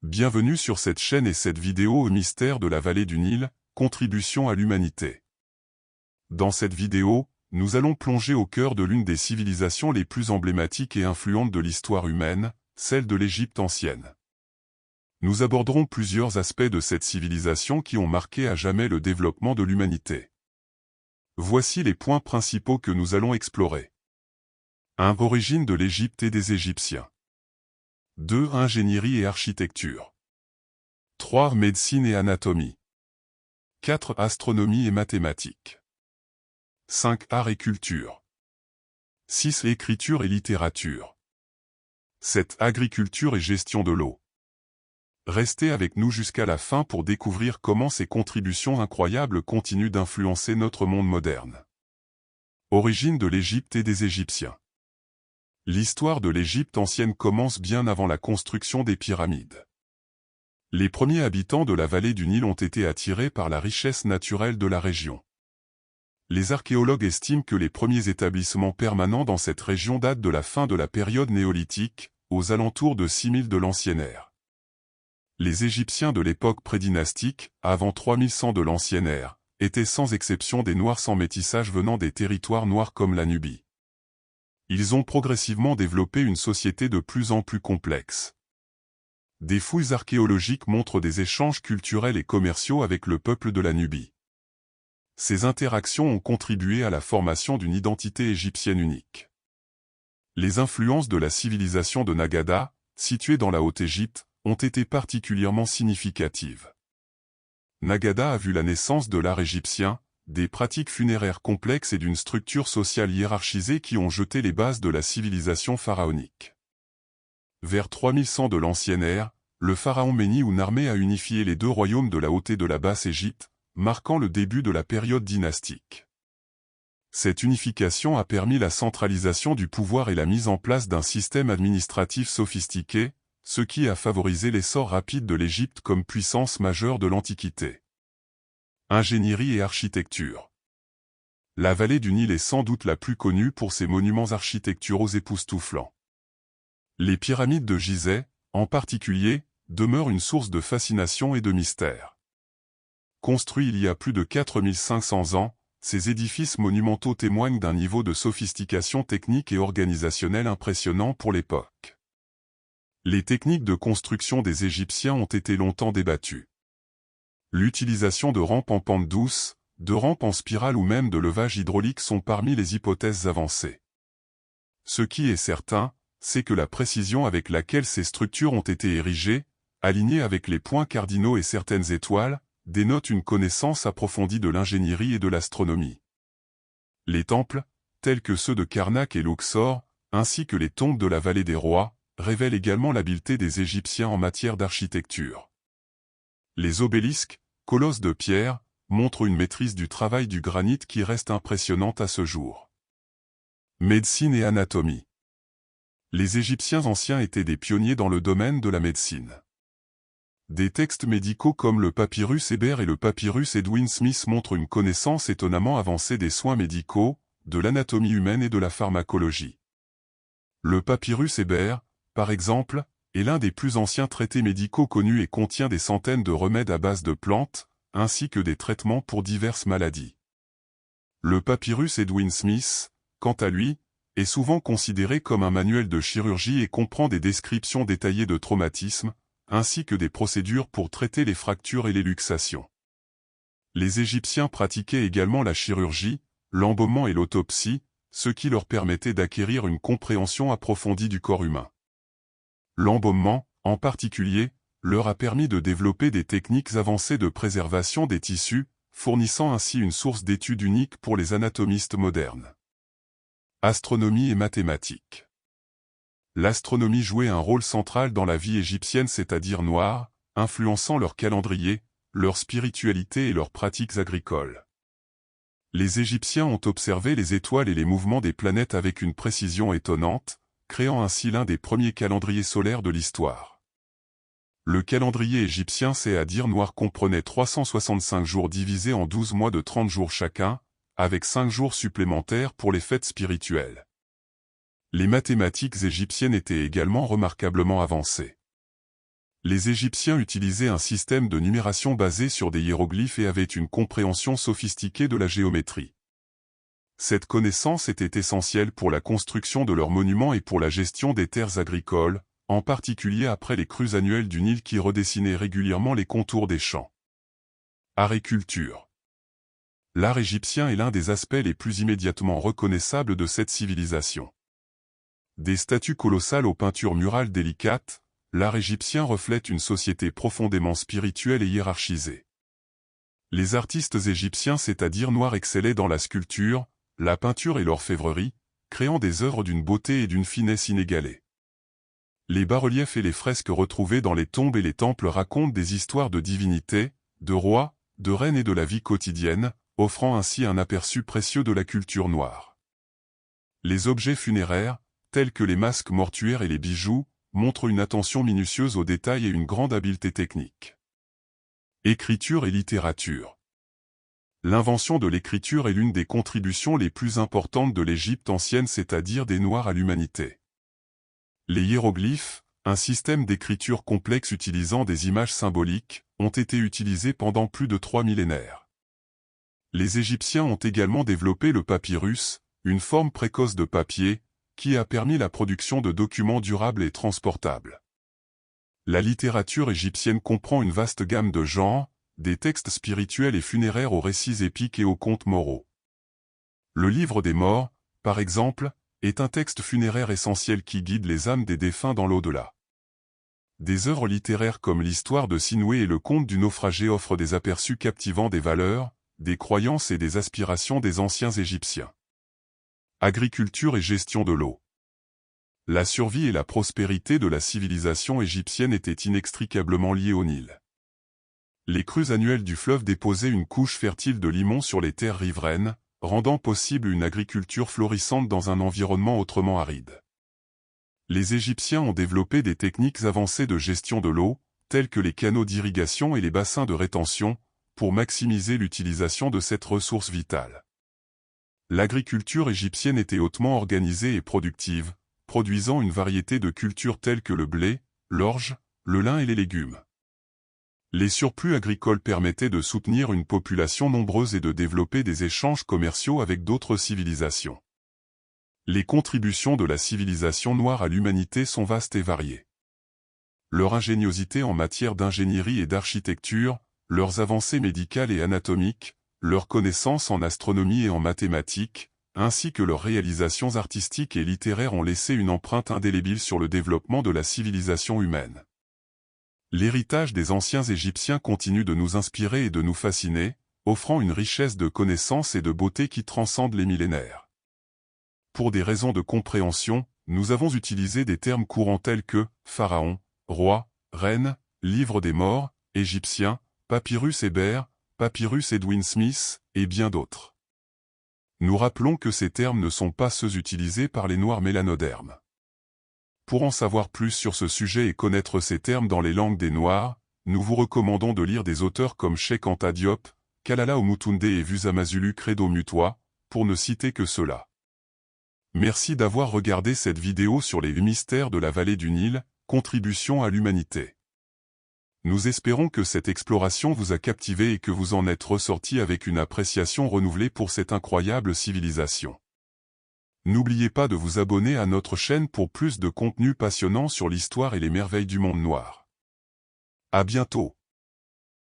Bienvenue sur cette chaîne et cette vidéo au mystère de la vallée du Nil, contribution à l'humanité. Dans cette vidéo, nous allons plonger au cœur de l'une des civilisations les plus emblématiques et influentes de l'histoire humaine, celle de l'Égypte ancienne. Nous aborderons plusieurs aspects de cette civilisation qui ont marqué à jamais le développement de l'humanité. Voici les points principaux que nous allons explorer. 1. Origine de l'Égypte et des Égyptiens. 2. Ingénierie et architecture. 3. Médecine et anatomie. 4. Astronomie et mathématiques. 5. Art et culture. 6. Écriture et littérature. 7. Agriculture et gestion de l'eau. Restez avec nous jusqu'à la fin pour découvrir comment ces contributions incroyables continuent d'influencer notre monde moderne. Origine de l'Égypte et des Égyptiens. L'histoire de l'Égypte ancienne commence bien avant la construction des pyramides. Les premiers habitants de la vallée du Nil ont été attirés par la richesse naturelle de la région. Les archéologues estiment que les premiers établissements permanents dans cette région datent de la fin de la période néolithique, aux alentours de 6000 de l'ancienne ère. Les Égyptiens de l'époque prédynastique, avant 3100 de l'ancienne ère, étaient sans exception des Noirs sans métissage venant des territoires noirs comme la Nubie. Ils ont progressivement développé une société de plus en plus complexe. Des fouilles archéologiques montrent des échanges culturels et commerciaux avec le peuple de la Nubie. Ces interactions ont contribué à la formation d'une identité égyptienne unique. Les influences de la civilisation de Nagada, située dans la Haute-Égypte, ont été particulièrement significatives. Nagada a vu la naissance de l'art égyptien, des pratiques funéraires complexes et d'une structure sociale hiérarchisée qui ont jeté les bases de la civilisation pharaonique. Vers 3100 de l'ancienne ère, le pharaon Méni-ou-Narmé a unifié les deux royaumes de la Haute et de la Basse Égypte, marquant le début de la période dynastique. Cette unification a permis la centralisation du pouvoir et la mise en place d'un système administratif sophistiqué, ce qui a favorisé l'essor rapide de l'Égypte comme puissance majeure de l'Antiquité. Ingénierie et architecture. La vallée du Nil est sans doute la plus connue pour ses monuments architecturaux époustouflants. Les pyramides de Gizeh, en particulier, demeurent une source de fascination et de mystère. Construits il y a plus de 4500 ans, ces édifices monumentaux témoignent d'un niveau de sophistication technique et organisationnelle impressionnant pour l'époque. Les techniques de construction des Égyptiens ont été longtemps débattues. L'utilisation de rampes en pente douce, de rampes en spirale ou même de levage hydraulique sont parmi les hypothèses avancées. Ce qui est certain, c'est que la précision avec laquelle ces structures ont été érigées, alignées avec les points cardinaux et certaines étoiles, dénote une connaissance approfondie de l'ingénierie et de l'astronomie. Les temples, tels que ceux de Karnak et Luxor, ainsi que les tombes de la vallée des rois, révèlent également l'habileté des Égyptiens en matière d'architecture. Les obélisques, colosses de pierre, montrent une maîtrise du travail du granit qui reste impressionnante à ce jour. Médecine et anatomie. Les Égyptiens anciens étaient des pionniers dans le domaine de la médecine. Des textes médicaux comme le papyrus Héber et le papyrus Edwin Smith montrent une connaissance étonnamment avancée des soins médicaux, de l'anatomie humaine et de la pharmacologie. Le papyrus Héber, par exemple, est l'un des plus anciens traités médicaux connus et contient des centaines de remèdes à base de plantes, ainsi que des traitements pour diverses maladies. Le papyrus Edwin Smith, quant à lui, est souvent considéré comme un manuel de chirurgie et comprend des descriptions détaillées de traumatismes, ainsi que des procédures pour traiter les fractures et les luxations. Les Égyptiens pratiquaient également la chirurgie, l'embaumement et l'autopsie, ce qui leur permettait d'acquérir une compréhension approfondie du corps humain. L'embaumement, en particulier, leur a permis de développer des techniques avancées de préservation des tissus, fournissant ainsi une source d'études unique pour les anatomistes modernes. Astronomie et mathématiques. L'astronomie jouait un rôle central dans la vie égyptienne, c'est-à-dire noire, influençant leur calendrier, leur spiritualité et leurs pratiques agricoles. Les Égyptiens ont observé les étoiles et les mouvements des planètes avec une précision étonnante, créant ainsi l'un des premiers calendriers solaires de l'histoire. Le calendrier égyptien, c'est-à-dire noir, comprenait 365 jours divisés en 12 mois de 30 jours chacun, avec 5 jours supplémentaires pour les fêtes spirituelles. Les mathématiques égyptiennes étaient également remarquablement avancées. Les Égyptiens utilisaient un système de numération basé sur des hiéroglyphes et avaient une compréhension sophistiquée de la géométrie. Cette connaissance était essentielle pour la construction de leurs monuments et pour la gestion des terres agricoles, en particulier après les crues annuelles du Nil qui redessinaient régulièrement les contours des champs. Agriculture. L'art égyptien est l'un des aspects les plus immédiatement reconnaissables de cette civilisation. Des statues colossales aux peintures murales délicates, l'art égyptien reflète une société profondément spirituelle et hiérarchisée. Les artistes égyptiens, c'est-à-dire noirs, excellaient dans la sculpture, la peinture et l'orfèvrerie, créant des œuvres d'une beauté et d'une finesse inégalées. Les bas-reliefs et les fresques retrouvées dans les tombes et les temples racontent des histoires de divinités, de rois, de reines et de la vie quotidienne, offrant ainsi un aperçu précieux de la culture noire. Les objets funéraires, tels que les masques mortuaires et les bijoux, montrent une attention minutieuse aux détails et une grande habileté technique. Écriture et littérature. L'invention de l'écriture est l'une des contributions les plus importantes de l'Égypte ancienne, c'est-à-dire des Noirs à l'humanité. Les hiéroglyphes, un système d'écriture complexe utilisant des images symboliques, ont été utilisés pendant plus de 3 millénaires. Les Égyptiens ont également développé le papyrus, une forme précoce de papier, qui a permis la production de documents durables et transportables. La littérature égyptienne comprend une vaste gamme de genres, des textes spirituels et funéraires aux récits épiques et aux contes moraux. Le livre des morts, par exemple, est un texte funéraire essentiel qui guide les âmes des défunts dans l'au-delà. Des œuvres littéraires comme l'histoire de Sinoué et le conte du naufragé offrent des aperçus captivants des valeurs, des croyances et des aspirations des anciens Égyptiens. Agriculture et gestion de l'eau. La survie et la prospérité de la civilisation égyptienne étaient inextricablement liées au Nil. Les crues annuelles du fleuve déposaient une couche fertile de limon sur les terres riveraines, rendant possible une agriculture florissante dans un environnement autrement aride. Les Égyptiens ont développé des techniques avancées de gestion de l'eau, telles que les canaux d'irrigation et les bassins de rétention, pour maximiser l'utilisation de cette ressource vitale. L'agriculture égyptienne était hautement organisée et productive, produisant une variété de cultures telles que le blé, l'orge, le lin et les légumes. Les surplus agricoles permettaient de soutenir une population nombreuse et de développer des échanges commerciaux avec d'autres civilisations. Les contributions de la civilisation noire à l'humanité sont vastes et variées. Leur ingéniosité en matière d'ingénierie et d'architecture, leurs avancées médicales et anatomiques, leurs connaissances en astronomie et en mathématiques, ainsi que leurs réalisations artistiques et littéraires ont laissé une empreinte indélébile sur le développement de la civilisation humaine. L'héritage des anciens Égyptiens continue de nous inspirer et de nous fasciner, offrant une richesse de connaissances et de beauté qui transcende les millénaires. Pour des raisons de compréhension, nous avons utilisé des termes courants tels que pharaon, roi, reine, livre des morts, égyptien, papyrus Hébert, papyrus Edwin Smith, et bien d'autres. Nous rappelons que ces termes ne sont pas ceux utilisés par les Noirs mélanodermes. Pour en savoir plus sur ce sujet et connaître ces termes dans les langues des Noirs, nous vous recommandons de lire des auteurs comme Cheikh Anta Diop, Kalala Omutunde et Vusamazulu Credo Mutwa, pour ne citer que ceux-là. Merci d'avoir regardé cette vidéo sur les mystères de la vallée du Nil, contribution à l'humanité. Nous espérons que cette exploration vous a captivé et que vous en êtes ressorti avec une appréciation renouvelée pour cette incroyable civilisation. N'oubliez pas de vous abonner à notre chaîne pour plus de contenu passionnant sur l'histoire et les merveilles du monde noir. À bientôt.